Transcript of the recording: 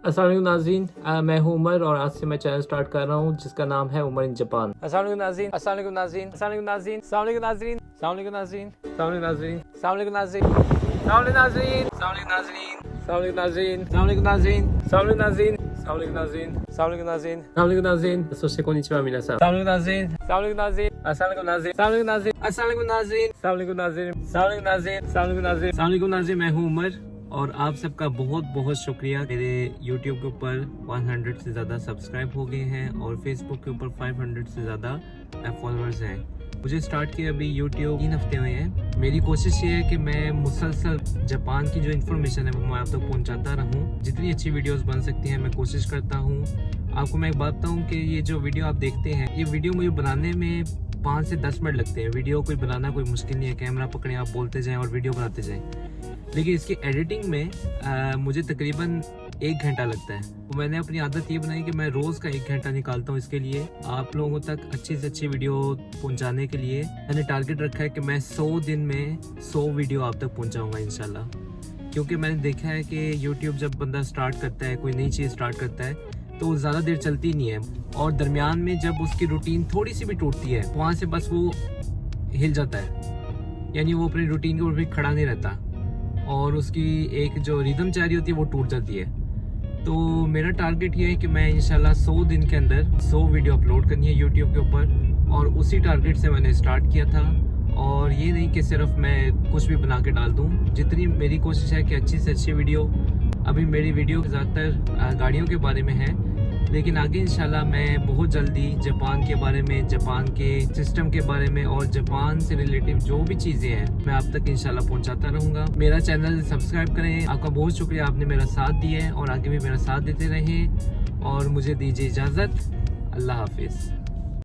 अस्सलाम वालेकुम नाज़रीन, मैं हूं उमर और आज से मैं चैनल स्टार्ट कर रहा हूं जिसका नाम है उमर इन जापान। अस्सलाम वालेकुम नाज़रीन, अस्सलाम वालेकुम नाज़रीन, अस्सलाम वालेकुम नाज़रीन, अस्सलाम वालेकुम नाज़रीन, अस्सलाम वालेकुम नाज़रीन, अस्सलाम वालेकुम नाज़रीन, अस्सलाम वालेकुम नाज़रीन, अस्सलाम वालेकुम नाज़रीन, अस्सलाम वालेकुम नाज़रीन, अस्सलाम वालेकुम नाज़रीन, अस्सलाम वालेकुम नाज़रीन, अस्सलाम वालेकुम नाज़रीन, अस्सलाम वालेकुम नाज़रीन, अस्सलाम वालेकुम नाज़रीन, अस्सलाम वालेकुम नाज़रीन, सोचे कोनिचिवा मिनासान। अस्सलाम वालेकुम नाज़रीन, अस्सलाम वालेकुम नाज़रीन, अस्सलाम वालेकुम नाज़रीन, अस्सलाम वालेकुम नाज़रीन, अस्सलाम वालेकुम नाज़रीन, अस्सलाम वालेकुम नाज़रीन, अस्सलाम वालेकुम नाज़रीन, अस्सलाम वालेकुम नाज़रीन, अस्सलाम वालेकुम नाज़रीन। मैं हूं उमर और आप सबका बहुत बहुत शुक्रिया। मेरे YouTube के ऊपर 100 से ज़्यादा सब्सक्राइब हो गए हैं और Facebook के ऊपर 500 से ज़्यादा फॉलोअर्स हैं। मुझे स्टार्ट किया अभी YouTube 3 हफ्ते हुए हैं। मेरी कोशिश ये है कि मैं मुसलसल जापान की जो इन्फॉर्मेशन है वो मैं आप तक पहुंचाता रहूं। जितनी अच्छी वीडियोस बन सकती हैं मैं कोशिश करता हूं। आपको मैं एक बात बताऊं कि ये जो वीडियो आप देखते हैं, ये वीडियो मुझे बनाने में 5 से 10 मिनट लगते हैं। वीडियो कोई बनाना कोई मुश्किल नहीं है, कैमरा पकड़े आप बोलते जाएं और वीडियो बनाते जाएं। लेकिन इसकी एडिटिंग में मुझे तकरीबन 1 घंटा लगता है। तो मैंने अपनी आदत ये बनाई कि मैं रोज़ का 1 घंटा निकालता हूँ इसके लिए, आप लोगों तक अच्छी से अच्छी वीडियो पहुँचाने के लिए। मैंने टारगेट रखा है कि मैं 100 दिन में 100 वीडियो आप तक पहुँचाऊँगा इंशाल्लाह। क्योंकि मैंने देखा है कि यूट्यूब जब बंदा स्टार्ट करता है, कोई नई चीज़ स्टार्ट करता है, तो वो ज़्यादा देर चलती नहीं है और दरमियान में जब उसकी रूटीन थोड़ी सी भी टूटती है वहाँ से बस वो हिल जाता है, यानी वो अपनी रूटीन के ऊपर भी खड़ा नहीं रहता और उसकी एक जो रिदम चाह रही होती है वो टूट जाती है। तो मेरा टारगेट ये है कि मैं इंशाल्लाह 100 दिन के अंदर 100 वीडियो अपलोड करनी है यूट्यूब के ऊपर और उसी टारगेट से मैंने स्टार्ट किया था। और ये नहीं कि सिर्फ मैं कुछ भी बना के डाल दूँ, जितनी मेरी कोशिश है कि अच्छी से अच्छी वीडियो। अभी मेरी वीडियो ज़्यादातर गाड़ियों के बारे में है, लेकिन आगे इंशाल्लाह मैं बहुत जल्दी जापान के बारे में, जापान के सिस्टम के बारे में और जापान से रिलेटिव जो भी चीज़ें हैं मैं आप तक इंशाल्लाह पहुंचाता रहूँगा। मेरा चैनल सब्सक्राइब करें। आपका बहुत शुक्रिया, आपने मेरा साथ दिया है और आगे भी मेरा साथ देते रहें और मुझे दीजिए इजाज़त। अल्लाह हाफिज़।